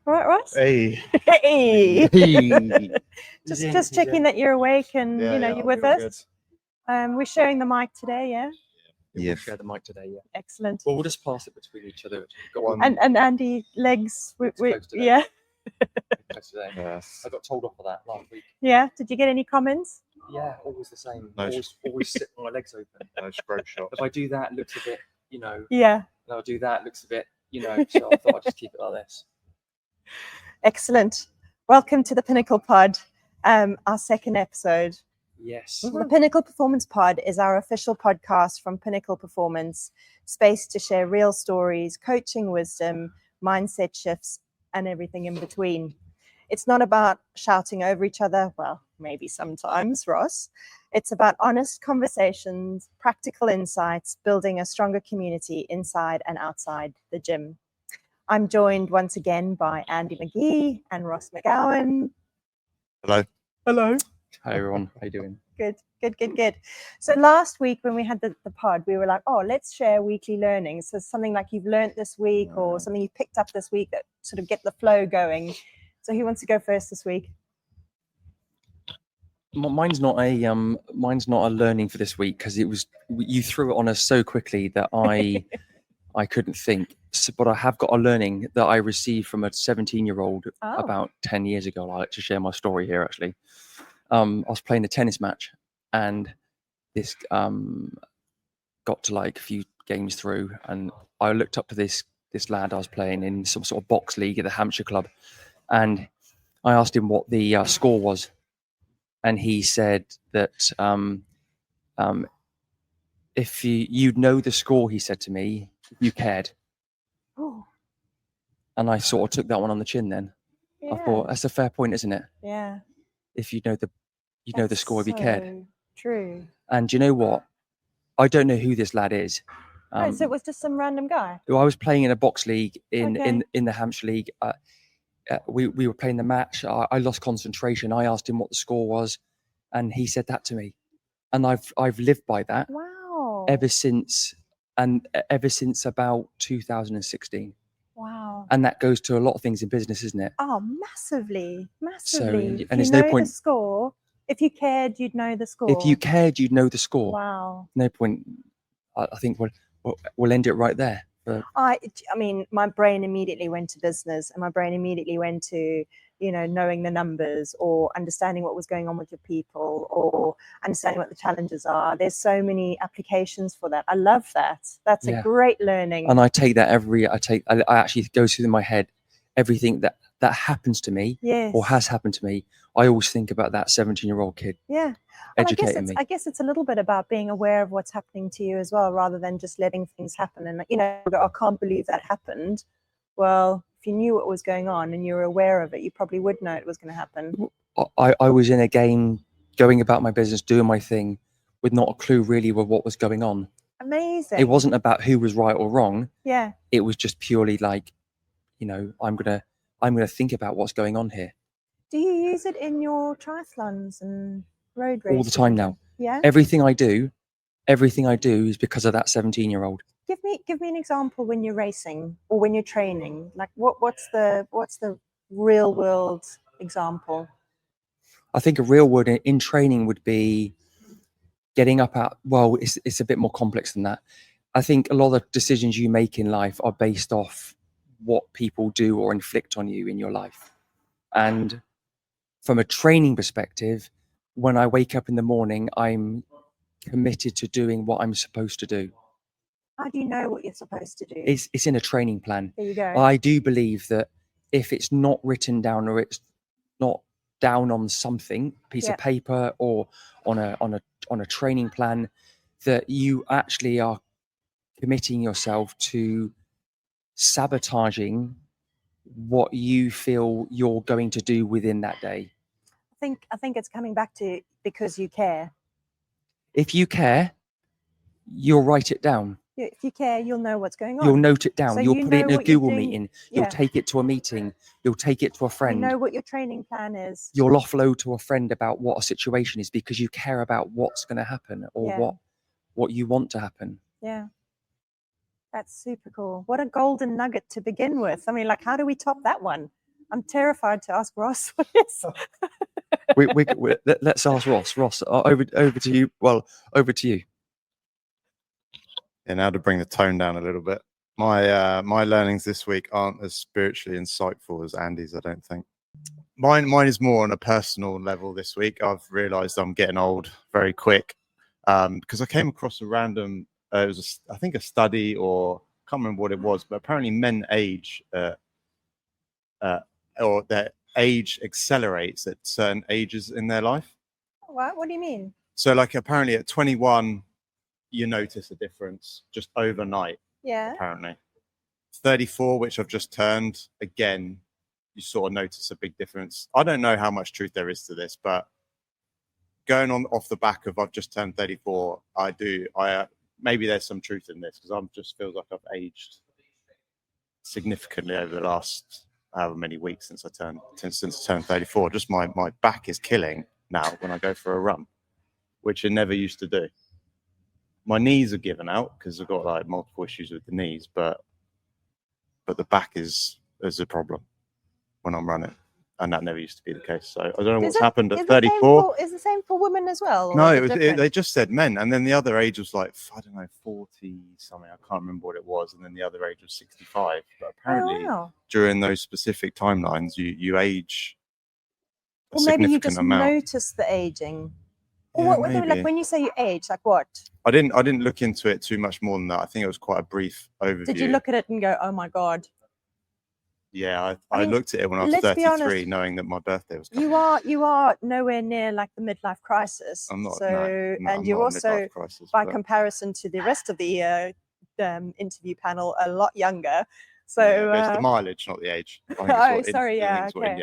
Right, Ross? Hey. Hey. Hey. Just checking that you're awake and you're with us. We're sharing the mic today, yeah? We'll share the mic today, yeah. Excellent. Well, we'll just pass it between each other. Got one. And Andy, legs. Close today. Yeah. Close today. Yes. I got told off for that last week. Yeah. Did you get any comments? Yeah, always the same. No. Always sit with my legs open. No stroke shot. If I do that, it looks a bit, Yeah. and I'll do that, it looks a bit, so I thought I'd just keep it like this. Excellent. Welcome to the Pinnacle Pod, our second episode. Yes. The Pinnacle Performance Pod is our official podcast from Pinnacle Performance, space to share real stories, coaching wisdom, mindset shifts, and everything in between. It's not about shouting over each other, well, maybe sometimes, Ross. It's about honest conversations, practical insights, building a stronger community inside and outside the gym. I'm joined once again by Andy McGee and Ross McGowan. Hello. Hello. Hi everyone, how you doing? Good. So last week when we had the pod, we were like, oh, let's share weekly learnings. So something like you've learned this week or something you picked up this week that sort of get the flow going. So who wants to go first this week? Mine's not a learning for this week because you threw it on us so quickly that I couldn't think. So, but I have got a learning that I received from a 17-year-old about 10 years ago. I like to share my story here actually. I was playing a tennis match and this got to like a few games through and I looked up to this lad I was playing in some sort of box league at the Hampshire club and I asked him what the score was and he said that if you'd know the score, he said to me, you cared. Oh. And I sort of took that one on the chin then. Yeah. I thought that's a fair point, isn't it? Yeah. If you know the score, if you cared. True. And you know what? I don't know who this lad is. So it was just some random guy. I was playing in a box league in the Hampshire League. We were playing the match. I lost concentration. I asked him what the score was, and he said that to me. And I've lived by that. Wow. Ever since about 2016. Wow. And that goes to a lot of things in business, isn't it? Oh, massively. So, and there's no point. The score. If you cared, you'd know the score. If you cared, you'd know the score. Wow. No point. I think we'll end it right there. But I mean, my brain immediately went to business, and my brain immediately went to knowing the numbers or understanding what was going on with your people or understanding what the challenges are. There's so many applications for that. I love that. That's a great learning. And I take that I actually goes through my head everything that happens to me or has happened to me. I always think about that 17-year-old kid. Yeah. Educating me. I guess it's a little bit about being aware of what's happening to you as well, rather than just letting things happen. And I can't believe that happened. Well, if you knew what was going on and you were aware of it, you probably would know it was going to happen. I was in a game, going about my business, doing my thing, with not a clue really of what was going on. Amazing. It wasn't about who was right or wrong. Yeah. It was just purely like, I'm gonna think about what's going on here. Do you use it in your triathlons and road races? All the time now. Yeah. Everything I do is because of that 17-year-old. Give me an example when you're racing or when you're training. Like what's the real world example? I think a real world in training would be getting up it's a bit more complex than that. I think a lot of the decisions you make in life are based off what people do or inflict on you in your life. And from a training perspective, when I wake up in the morning, I'm committed to doing what I'm supposed to do. How do you know what you're supposed to do? It's in a training plan. There you go. I do believe that if it's not written down or it's not down on something, piece of paper or on a training plan, that you actually are committing yourself to sabotaging what you feel you're going to do within that day. I think it's coming back to because you care. If you care, you'll write it down. If you care, you'll know what's going on. You'll note it down. So you'll put it in a Google meeting. You'll take it to a meeting. You'll take it to a friend. You know what your training plan is. You'll offload to a friend about what a situation is because you care about what's going to happen or what you want to happen. Yeah. That's super cool. What a golden nugget to begin with. I mean, like, how do we top that one? I'm terrified to ask Ross what is. Let's ask Ross. Ross, over to you. Well, over to you. Yeah, now to bring the tone down a little bit. My learnings this week aren't as spiritually insightful as Andy's, I don't think. Mine is more on a personal level this week. I've realised I'm getting old very quick because I came across a random. It was I think a study, or I can't remember what it was, but apparently men age or their age accelerates at certain ages in their life. What do you mean? So, like, apparently at 21, you notice a difference just overnight. Yeah. Apparently, 34, which I've just turned, again, you sort of notice a big difference. I don't know how much truth there is to this, but going on off the back of I've just turned 34, maybe there's some truth in this, because I'm just feels like I've aged significantly over the last however many weeks since I turned 34. Just my back is killing now when I go for a run, which I never used to do. My knees are given out because I've got like multiple issues with the knees, but the back is a problem when I'm running, and that never used to be the case. So I don't know what's happened at 34. Is the same for women as well? No, they just said men, and then the other age was like, I don't know, 40 something. I can't remember what it was, and then the other age was 65. But apparently, during those specific timelines, you age. Or maybe you just notice the aging. Yeah, or like when you say you age, like what? I didn't look into it too much more than that. I think it was quite a brief overview. Did you look at it and go, "Oh my god"? Yeah, I looked at it when I was 33, honest, knowing that my birthday was coming. You are nowhere near like the midlife crisis. I'm not. So, no, and you're also, by comparison to the rest of the interview panel, a lot younger. So yeah, it's the mileage, not the age. Sorry, yeah. Okay.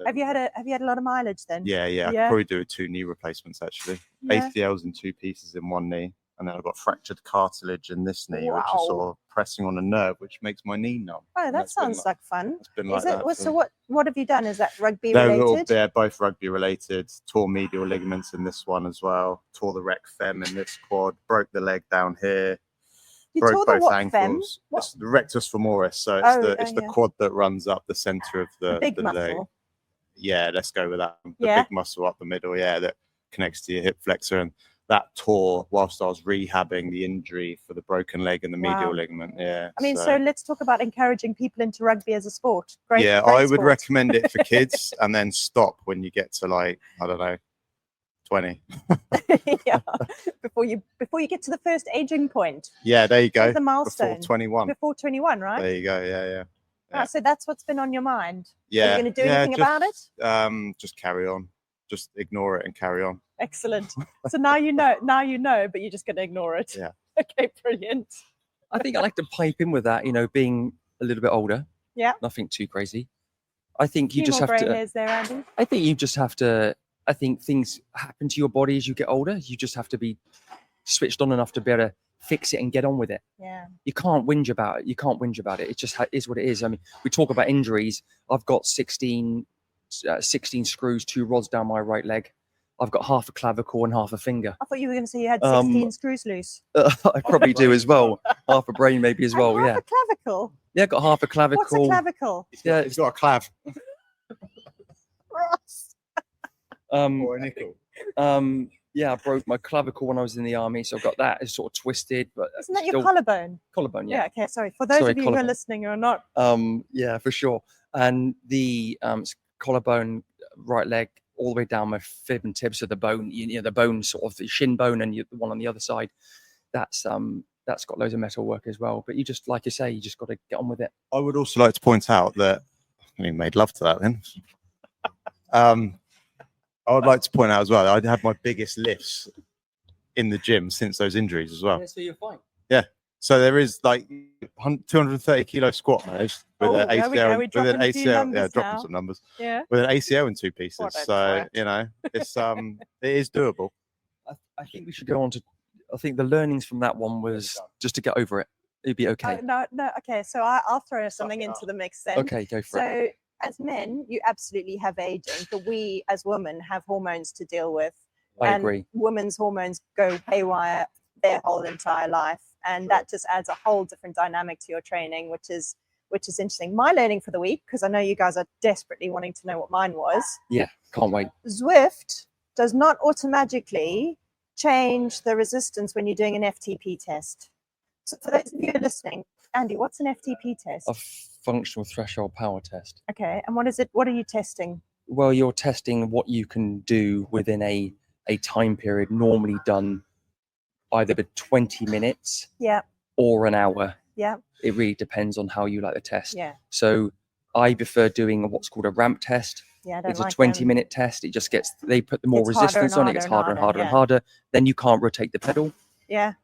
Have you had a lot of mileage then? Yeah. I could probably do 2 knee replacements actually. Yeah. ACLs in 2 pieces in one knee, and then I've got fractured cartilage in this knee, which is sort of pressing on a nerve, which makes my knee numb. Oh, that sounds like fun. It's been like that. So what have you done? Is that rugby related? They're both rugby related. Tore medial ligaments in this one as well. Tore the rec fem in this quad. Broke the leg down here. You broke tore the both what ankles. It's the rectus femoris, so it's the quad that runs up the center of the big muscle. leg. Yeah, let's go with that. The big muscle up the middle, that connects to your hip flexor, and that tore whilst I was rehabbing the injury for the broken leg and the medial ligament. Yeah. I mean, so let's talk about encouraging people into rugby as a sport. Great I would sport. recommend it for kids, and then stop when you get to like, I don't know, 20. Yeah, before you get to the first aging point. Yeah, there you go. The milestone. Before 21. Before 21, right? There you go. Yeah. So that's what's been on your mind. Yeah. Are you going to do anything about it? Just carry on. Just ignore it and carry on. Excellent. So now you know, but you're just going to ignore it. Yeah. Okay, brilliant. I think I like to pipe in with that, being a little bit older. Yeah. Nothing too crazy. I think you Few just more have grey to. hairs there, Andy. I think you just have to. I think things happen to your body as you get older. You just have to be switched on enough to be able to fix it and get on with it. Yeah. You can't whinge about it. It just is what it is. I mean, we talk about injuries. I've got 16 screws, 2 rods down my right leg. I've got half a clavicle and half a finger. I thought you were going to say you had 16 screws loose. I probably do as well. Half a brain maybe as well. Half a clavicle. Yeah, got half a clavicle. What's a clavicle? Yeah, it's got a clav. Ross. Or a nickel. Yeah, I broke my clavicle when I was in the army, so I've got that. It's sort of twisted, but isn't that your collarbone? Collarbone, yeah. Yeah, okay, sorry. For those of you who are listening or not. Yeah, for sure. And the collarbone, right leg, all the way down my fib and tips of the bone. The bone, sort of the shin bone, and the one on the other side. That's got loads of metal work as well. But you just, like you say, you just got to get on with it. I would also like to point out that you made love to that then. I would like to point out as well, I had my biggest lifts in the gym since those injuries as well. Yeah, so you're fine. Yeah. So there is like 230 kilo squat with an ACL. Yeah, dropping some numbers. Yeah. With an ACL in 2 pieces. So, it's it is doable. I think we should go on to, I think the learnings from that one was just to get over it. It'd be okay. No. Okay. So I'll throw something into the mix then. Okay, go for it. As men, you absolutely have aging, but we as women have hormones to deal with. I agree. Women's hormones go haywire their whole entire life. And that just adds a whole different dynamic to your training, which is which is interesting. My learning for the week, because I know you guys are desperately wanting to know what mine was. Yeah, can't wait. Zwift does not automatically change the resistance when you're doing an FTP test. So for those of you listening, Andy, what's an FTP test? A functional threshold power test. Okay, and what is it? What are you testing? Well, you're testing what you can do within a time period normally done either with 20 minutes Yeah, or an hour. yeah, It really depends on how you like the test. yeah, So I prefer doing what's called a ramp test. yeah. I don't It's like a 20 them. minute test. It just gets, they put the more Gets harder resistance and on it, gets harder and harder and yeah. harder. Then you can't rotate the pedal. Yeah,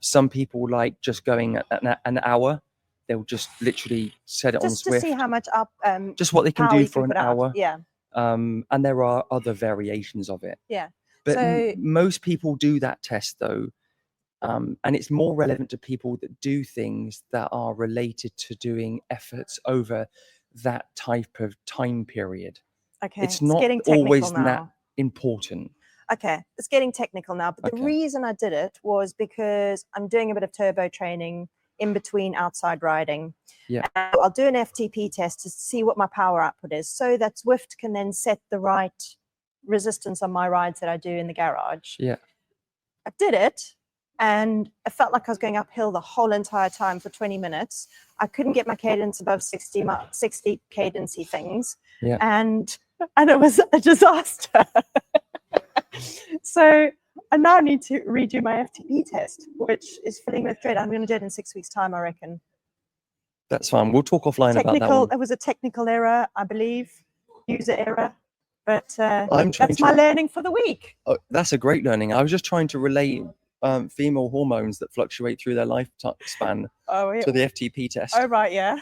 Some people like just going an hour. They'll just literally set it just on to Zwift. see how much up. Just what they can power do you for an put out. hour. Yeah, And there are other variations of it. yeah. But So- most people do that test though. And it's more relevant to people that do things that are related to doing efforts over that type of time period. Okay, It's not getting technical always now. that important. Okay, it's getting technical now. But the Okay. reason I did it was because I'm doing a bit of turbo training in between outside riding. Yeah. And I'll do an FTP test to see what my power output is, so that Zwift can then set the right resistance on my rides that I do in the garage. Yeah. I did it, and I felt like I was going uphill the whole entire time for 20 minutes. I couldn't get my cadence above 60 cadency things. Yeah. And it was a disaster. So I now need to redo my FTP test, which is filling with dread. I'm going to do it in 6 weeks' time, I reckon. That's fine. We'll talk offline about that one. It was a technical error, I believe, user error. But I'm trying that's my learning for the week. Oh, that's a great learning. I was just trying to relate female hormones that fluctuate through their lifespan Oh, to the FTP test. oh right, yeah.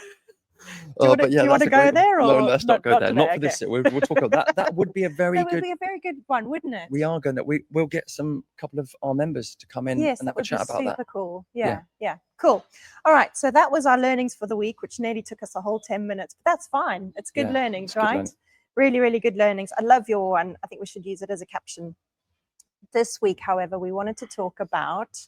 Do you want to go there? No, Or let's not go there. today? Not for this. We'll talk about that. That would be a very That would good. be a very good one, wouldn't it? We are going to. We'll get some couple of our members to come in Yes, and that have a would be chat about super that. cool. Yeah. Yeah, cool. All right, so that was our learnings for the week, which nearly took us a whole 10 minutes, but that's fine. It's good Yeah, learnings, it's good right? learning. Really, really good learnings. I love your one. I think we should use it as a caption. This week, however, we wanted to talk about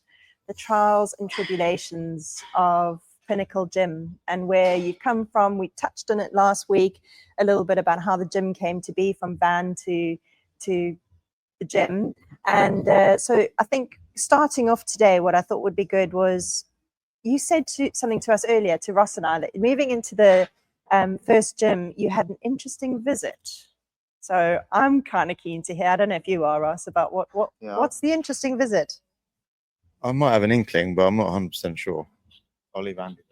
the trials and tribulations of Pinnacle Gym and where you come from. We touched on it last week, a little bit about how the gym came to be, from van to the gym. And so I think starting off today, what I thought would be good was, you said something to us earlier, to Ross and I, that moving into the first gym, you had an interesting visit. So I'm kind of keen to hear, I don't know if you are, Ross, about what's the interesting visit? I might have an inkling, but I'm not 100% sure. I'll leave Andy.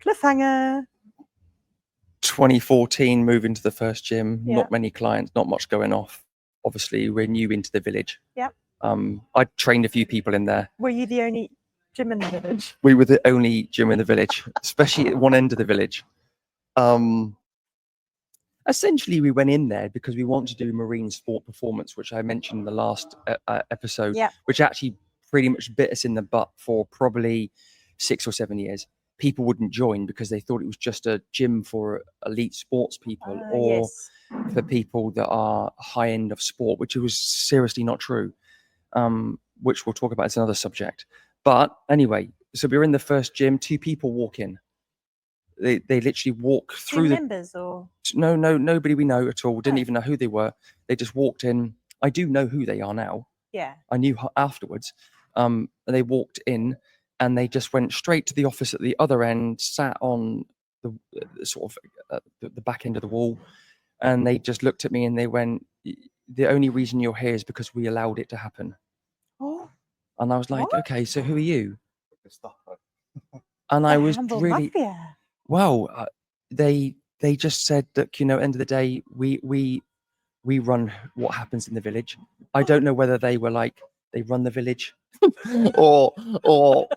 Cliffhanger. 2014, moving to the first gym. Yeah. Not many clients, not much going off. Obviously, we're new into the village. Yeah. I trained a few people in there. Were you the only gym in the village? We were the only gym in the village, especially at one end of the village. Essentially, we went in there because we want to do marine sport performance, which I mentioned in the last episode, Yeah. which actually pretty much bit us in the butt for probably 6 or 7 years. People wouldn't join because they thought it was just a gym for elite sports people or Yes. for people that are high end of sport, which was seriously not true, which we'll talk about as another subject. But anyway, so we were in the first gym, 2 people walk in. They literally walk through Team the members or no, nobody we know at all. Didn't Oh. even know who they were. They just walked in. I do know who they are now. yeah. I knew afterwards. And they walked in and they just went straight to the office at the other end, sat on the sort of the back end of the wall, and they just looked at me and they went, "The only reason you're here is because we allowed it to happen." Oh, And I was like, What? "Okay, so who are you?" And I the was Hamburg really Mafia. well. They just said that, end of the day, we run what happens in the village. I don't know whether they were like they run the village, or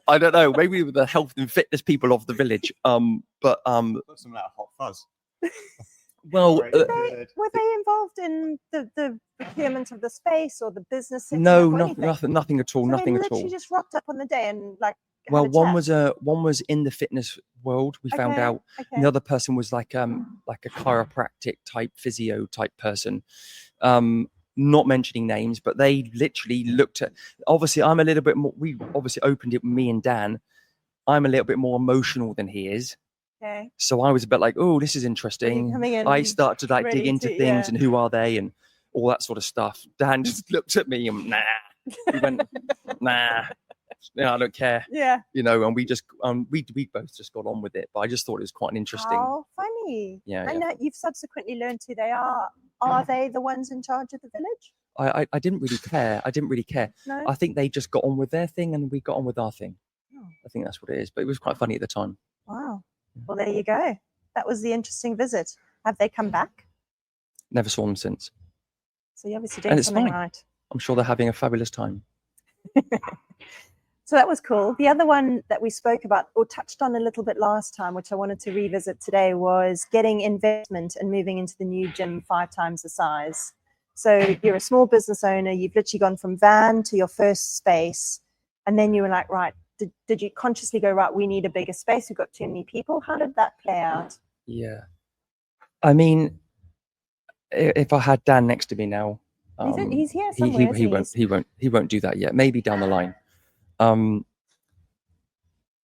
I don't know. Maybe we were the health and fitness people of the village. Put some out of hot fuzz. Well, Were they involved in the procurement of the space or the business setting no, up or anything? nothing at all, So nothing they at literally all. just rocked up on the day and had Well, a chat. one was in the fitness world. We found Okay, out. okay. The other person was like a chiropractic type, physio type person. Not mentioning names, but they literally looked at. Obviously, I'm a little bit more. We obviously opened it with me and Dan. I'm a little bit more emotional than he is. Okay. So I was a bit like, oh, this is Were you interesting. coming in I started to like dig ready into to- things yeah. and who are they and all that sort of stuff. Dan just looked at me and he went, nah, I don't care, Yeah. and we just we both just got on with it. But I just thought it was quite an interesting. How funny. Yeah, And you've subsequently learned who they are. Are they the ones in charge of the village? I didn't really care. No. I think they just got on with their thing and we got on with our thing. Oh. I think that's what it is. But it was quite funny at the time. Wow. Well, there you go. That was the interesting visit. Have they come back? Never saw them since. So you're obviously And doing it's something fine. right. I'm sure they're having a fabulous time. So that was cool. The other one that we spoke about or touched on a little bit last time, which I wanted to revisit today, was getting investment and moving into the new gym 5 times the size. So you're a small business owner. You've literally gone from van to your first space. And then you were like, right, did you consciously go, right, we need a bigger space. We've got too many people. How did that play out? Yeah. I mean, if I had Dan next to me now, He's here somewhere. he won't do that yet. Maybe down the line.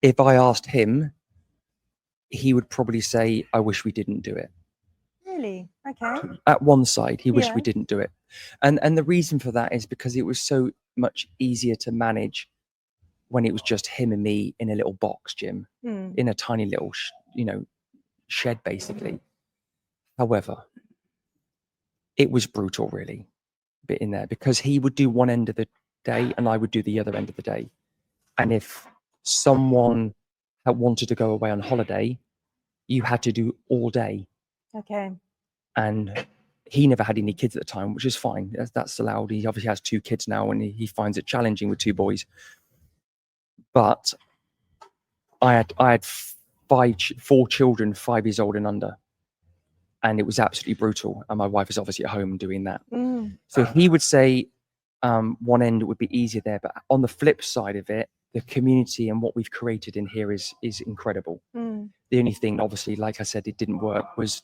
If I asked him, he would probably say, I wish we didn't do it. Really? Okay. At one side, he wished Yeah. we didn't do it. And the reason for that is because it was so much easier to manage when it was just him and me in a little box gym, in a tiny little, shed, basically. However, it was brutal, really, a bit in there, because he would do one end of the day and I would do the other end of the day. And if someone had wanted to go away on holiday, you had to do all day. Okay. And he never had any kids at the time, which is fine. That's allowed. He obviously has 2 kids now and he finds it challenging with 2 boys. But I had 4 children, 5 years old and under. And it was absolutely brutal. And my wife is obviously at home doing that. So he would say one end would be easier there. But on the flip side of it, the community and what we've created in here is incredible. The only thing, obviously, like I said, it didn't work was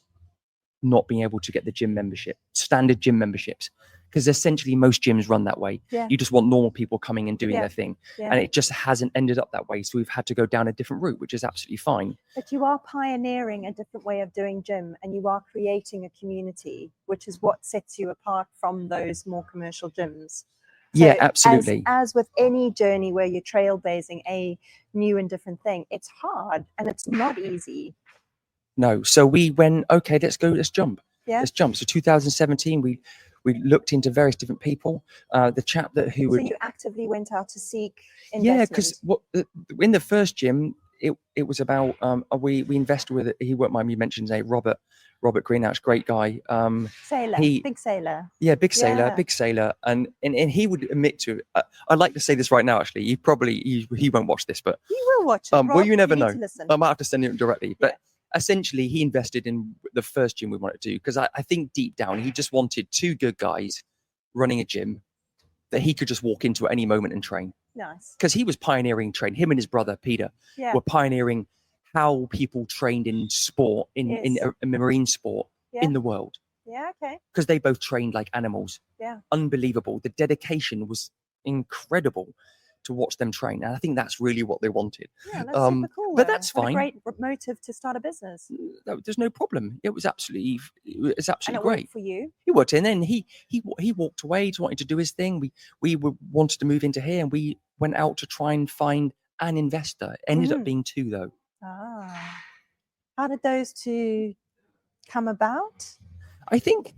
not being able to get the gym membership, standard gym memberships, because essentially most gyms run that way. Yeah. You just want normal people coming and doing Yeah. their thing. Yeah. And it just hasn't ended up that way. So we've had to go down a different route, which is absolutely fine. But you are pioneering a different way of doing gym and you are creating a community, which is what sets you apart from those more commercial gyms. Yeah, So absolutely. As with any journey where you're trailblazing a new and different thing, it's hard and it's not easy. No. So we went, okay, let's jump. Yeah. Let's jump. So 2017, we looked into various different people. The chap So you actively went out to seek investment. because in the first gym, it was about we invested with it. He won't mind me mentioning his name, Robert Greenhouse, great guy. Sailor, big sailor. Yeah, big Yeah. sailor, and he would admit to it. I'd like to say this right now. Actually, he won't watch this, but He will watch it. well, you never need know. to listen. I might have to send him directly, but. Essentially, he invested in the first gym we wanted to do because I think deep down he just wanted 2 good guys running a gym that he could just walk into at any moment and train. Nice. Because he was pioneering training. Him and his brother Peter were pioneering how people trained in sport, in marine sport in the world. Yeah, okay. Because they both trained like animals. Yeah. Unbelievable. The dedication was incredible to watch them train. And I think that's really what they wanted. Yeah, that's super cool. But that's What a fine. great motive to start a business. There's no problem. It was absolutely And it great worked for you. He worked in, and he walked away to wanting to do his thing. We wanted to move into here, and we went out to try and find an investor. Ended up being 2 though. How did those 2 come about? I think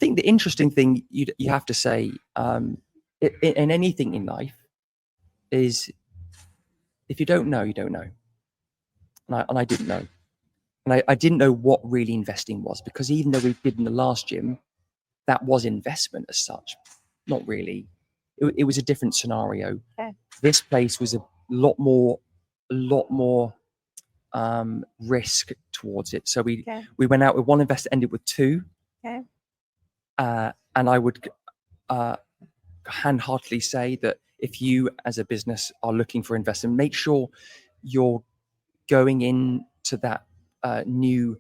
the interesting thing you have to say in anything in life is if you don't know, you don't know. And I didn't know. And I didn't know what really investing was, because even though we did in the last gym, that was investment as such. Not really. It was a different scenario. Okay. This place was a lot more risk towards it. So we went out with 1 investor, ended with 2. Okay. And I would hand-heartedly say that if you as a business are looking for investment, make sure you're going into that new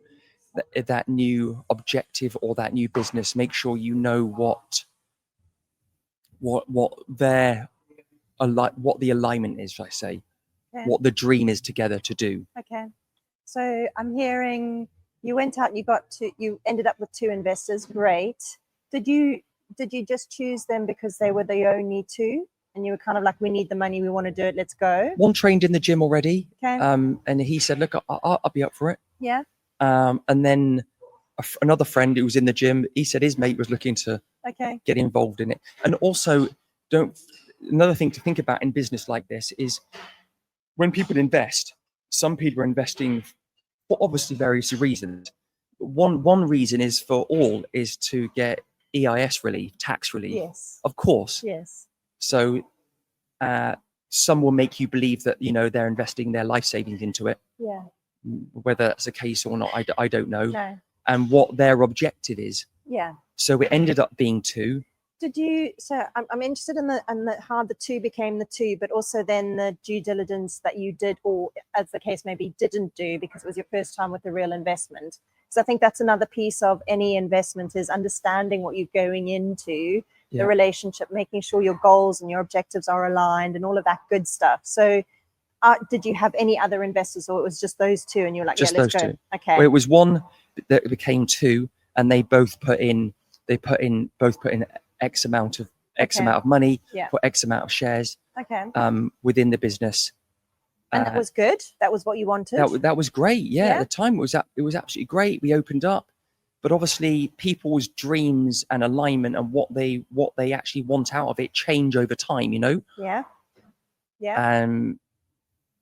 objective or that new business. Make sure you know what the alignment is, I say, what the dream is together to do. Okay. So I'm hearing you went out and you ended up with 2 investors. Great. Did you just choose them because they were the only 2? And you were kind of like, we need the money, we want to do it, let's go. One trained in the gym already. Okay. And he said, look, I'll be up for it. Yeah. And then another friend who was in the gym, he said his mate was looking to get involved in it. And also, another thing to think about in business like this is when people invest, some people are investing for obviously various reasons. One reason is to get EIS relief, tax relief. Yes. Of course. Yes. So some will make you believe that, they're investing their life savings into it. Yeah. Whether that's the case or not, I don't know. No. And what their objective is. Yeah. So it ended up being 2. So I'm interested in how the 2 became the 2, but also then the due diligence that you did, or as the case maybe didn't do, because it was your first time with the real investment. So I think that's another piece of any investment, is understanding what you're going into, the relationship, making sure your goals and your objectives are aligned and all of that good stuff. So did you have any other investors, or it was just those 2 and you're like, just let's those go? 2. Okay. Well, it was one that became 2, and they both put in X amount of money for X amount of shares within the business. And that was good. That was what you wanted. That was great. Yeah, at the time it was absolutely great. We opened up, but obviously people's dreams and alignment and what they actually want out of it change over time. Yeah.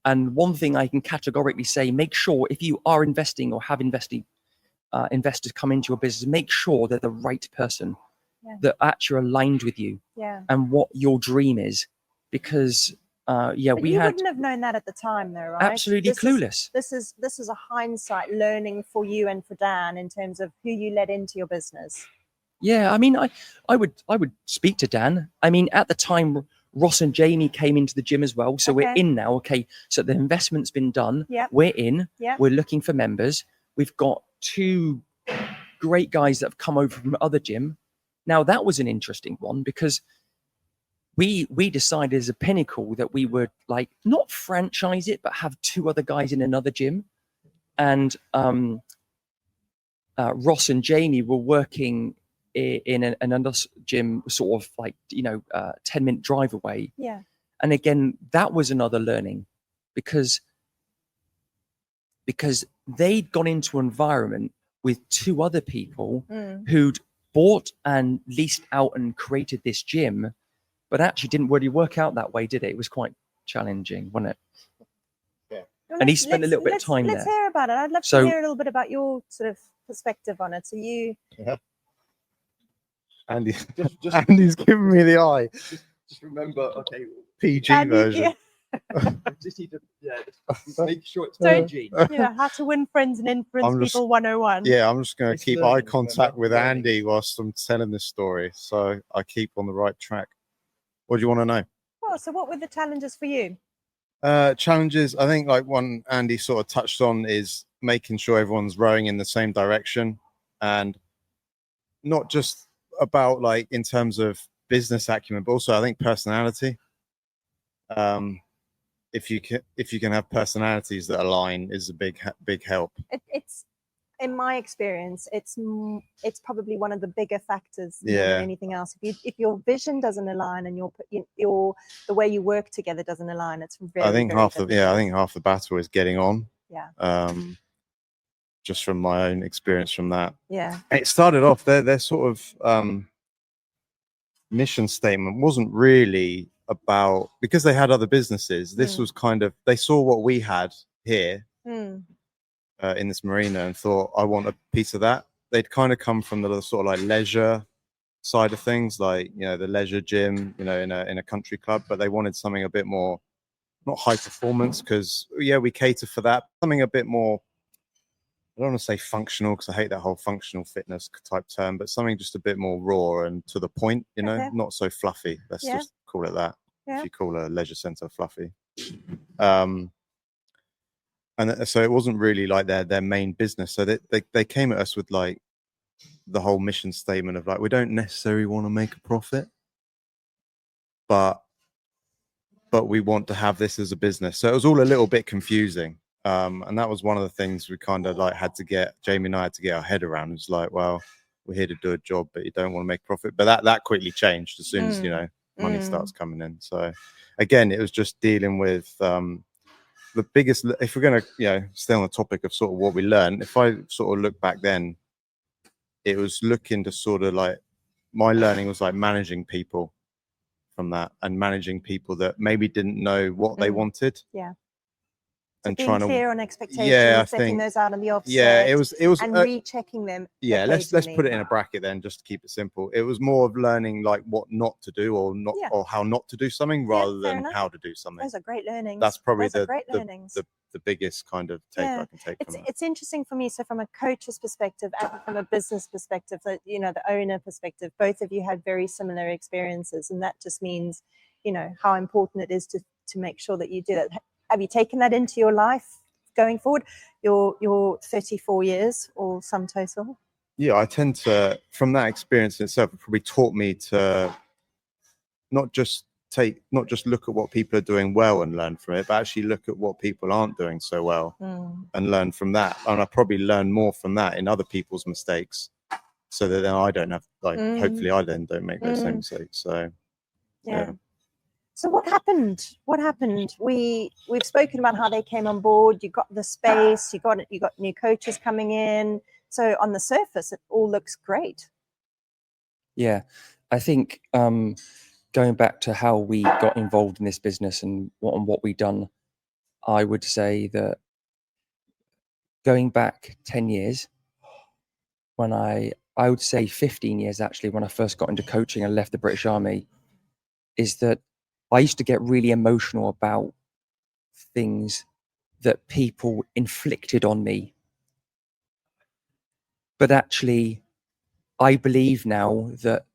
And one thing I can categorically say: make sure if you are investing or have invested investors come into your business, make sure they're the right person. That actually aligned with you and what your dream is, because but you wouldn't have known that at the time, though, right? Absolutely clueless. This is a hindsight learning for you and for Dan in terms of who you let into your business. Yeah, I mean, I would speak to Dan. I mean, at the time, Ross and Jamie came into the gym as well, so we're in now. Okay, so the investment's been done. We're in. We're looking for members. We've got 2 great guys that have come over from other gym. Now, that was an interesting one, because we decided as a Pinnacle that we would not franchise it, but have 2 other guys in another gym. And Ross and Jamie were working in another gym, sort of 10-minute drive away. Yeah. And again, that was another learning, because they'd gone into an environment with 2 other people who'd bought and leased out and created this gym, but actually didn't really work out that way, did it? It was quite challenging, wasn't it? Yeah. Well, and he spent a little bit of time there. Let's hear about it. I'd love to hear a little bit about your sort of perspective on it. So Andy's giving me the eye. Just remember, okay, PG version. just need to make sure it's PG. How to win friends and influence people 101. Yeah, I'm just going to keep eye contact with Andy whilst I'm telling this story, so I keep on the right track. What do you want to know? Well, so what were the challenges for you? Challenges, I think, like one Andy sort of touched on, is making sure everyone's rowing in the same direction, and not just about in terms of business acumen, but also I think personality. If you can have personalities that align, is a big help. It's in my experience, it's probably one of the bigger factors more than anything else. If your vision doesn't align and your the way you work together doesn't align, it's very. I think half the battle is getting on. Yeah. Just from my own experience from that. Yeah. It started off their sort of mission statement wasn't really about, because they had other businesses. This was kind of, they saw what we had here in this marina and thought, I want a piece of that. They'd kind of come from the sort of leisure side of things, the leisure gym, in a country club, but they wanted something a bit more, not high performance, because we cater for that, something a bit more, I don't want to say functional, because I hate that whole functional fitness type term, but something just a bit more raw and to the point, not so fluffy. Let's just call it that. If you call a leisure centre fluffy. And so it wasn't really their main business. So they came at us with the whole mission statement of we don't necessarily want to make a profit, but we want to have this as a business. So it was all a little bit confusing. And that was one of the things we kind of like Jamie and I had to get our head around. It was like, well, we're here to do a job, but you don't want to make profit. But that quickly changed as soon as, you know, money starts coming in. So again, it was just dealing with the biggest, if we're going to, you know, stay on the topic of sort of what we learned, if I sort of look back then, it was looking to sort of like, my learning was like managing people from that, and managing people that maybe didn't know what they wanted. Yeah. And being trying clear to, on expectations, yeah, I setting think, those out in the offset. yeah, it was, and rechecking them. Yeah, let's put it in a bracket then, just to keep it simple. It was more of learning like what not to do, or not, or how not to do something, rather than how to do something. Those are great learnings. That's probably the biggest kind of take I can take from it. It's interesting for me. So from a coach's perspective and from a business perspective, that, you know, the owner perspective, both of you had very similar experiences, and that just means, you know, how important it is to make sure that you do that. Have you taken that into your life going forward, your 34 years or sum total? Yeah, I tend to, from that experience in itself, it probably taught me to not just look at what people are doing well and learn from it, but actually look at what people aren't doing so well and learn from that. And I probably learn more from that in other people's mistakes, so that then I don't have, like, hopefully I then don't make those same mistakes. So yeah. So what happened? We've spoken about how they came on board. You got the space. You got new coaches coming in. So on the surface, it all looks great. Yeah, I think going back to how we got involved in this business and what we've done, I would say that going back 10 years, when I would say 15 years actually, when I first got into coaching and left the British Army, is that I used to get really emotional about things that people inflicted on me. But actually, I believe now that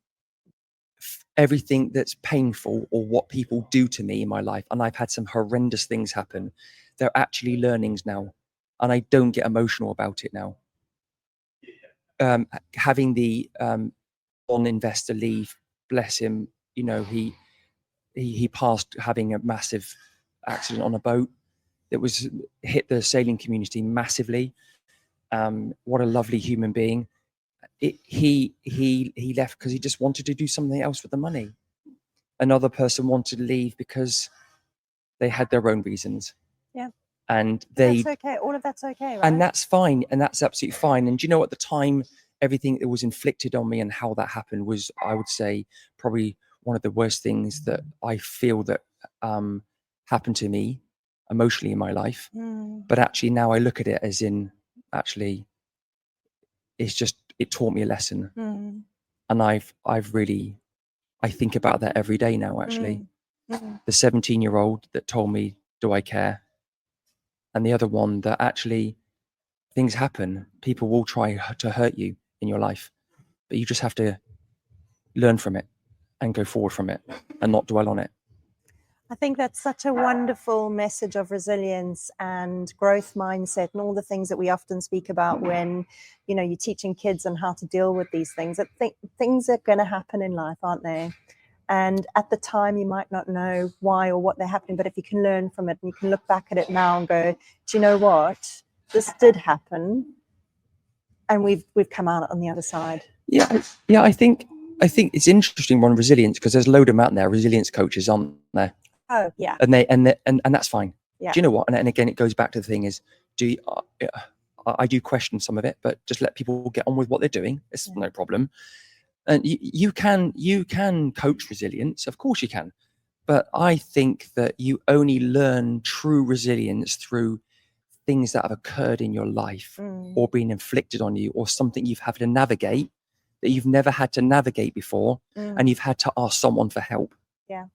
everything that's painful or what people do to me in my life, and I've had some horrendous things happen, they're actually learnings now. And I don't get emotional about it now. Having the on investor leave, bless him, you know, he passed having a massive accident on a boat that was hit the sailing community massively. What a lovely human being. He left because he just wanted to do something else with the money. Another person wanted to leave because they had their own reasons. Yeah. And that's okay. All of that's okay, right? And that's fine. And that's absolutely fine. And do you know, at the time, everything that was inflicted on me and how that happened was, I would say, probably one of the worst things that I feel that happened to me emotionally in my life. But actually now I look at it as in, actually, it taught me a lesson. And I think about that every day now, actually. The 17-year-old that told me, do I care? And the other one that actually, things happen. People will try to hurt you in your life, but you just have to learn from it and go forward from it and not dwell on it. I think that's such a wonderful message of resilience and growth mindset and all the things that we often speak about when, you know, you're teaching kids on how to deal with these things. I think things are going to happen in life, aren't they? And at the time, you might not know why or what they're happening, but if you can learn from it and you can look back at it now and go, do you know what? This did happen, and we've come out on the other side. Yeah. I think it's interesting on resilience, because there's a load of them out there, resilience coaches, aren't there? Oh yeah. And that's fine. Yeah. Do you know what? And again, it goes back to the thing is, I do question some of it, but just let people get on with what they're doing. It's no problem. And you can coach resilience, of course you can, but I think that you only learn true resilience through things that have occurred in your life or been inflicted on you, or something you've had to navigate that you've never had to navigate before, and you've had to ask someone for help. Yeah.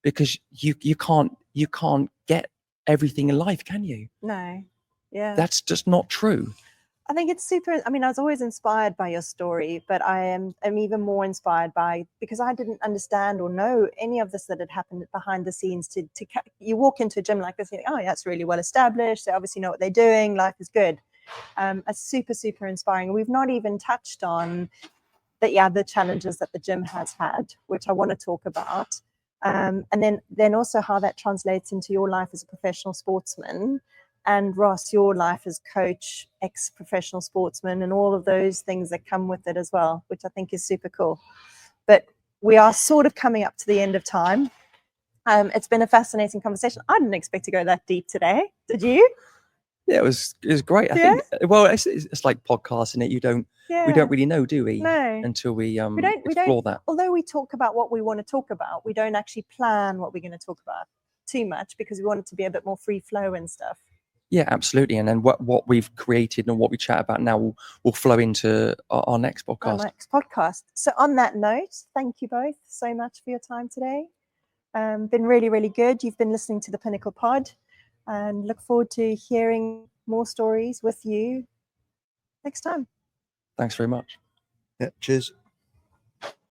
Because you can't get everything in life, can you? No. Yeah. That's just not true. I think it's super. I mean, I was always inspired by your story, but I am even more inspired by, because I didn't understand or know any of this that had happened behind the scenes. You walk into a gym like this, and you think, oh, yeah, it's really well established. They obviously know what they're doing. Life is good. It's super, super inspiring. We've not even touched on the challenges that the gym has had, which I want to talk about. And then also how that translates into your life as a professional sportsman. and Ross, your life as coach, ex-professional sportsman, and all of those things that come with it as well, which I think is super cool. But we are sort of coming up to the end of time. It's been a fascinating conversation. I didn't expect to go that deep today. Did you? Yeah, it was great. I think. Well, it's like podcasting it. We don't really know, do we? No. Until we We explore that. Although we talk about what we want to talk about, we don't actually plan what we're going to talk about too much because we want it to be a bit more free flow and stuff. Yeah, absolutely. And then what we've created and what we chat about now will flow into our next podcast. So on that note, thank you both so much for your time today. Been really, really good. You've been listening to the Pinnacle Pod, and look forward to hearing more stories with you next time. Thanks very much. Yeah, cheers.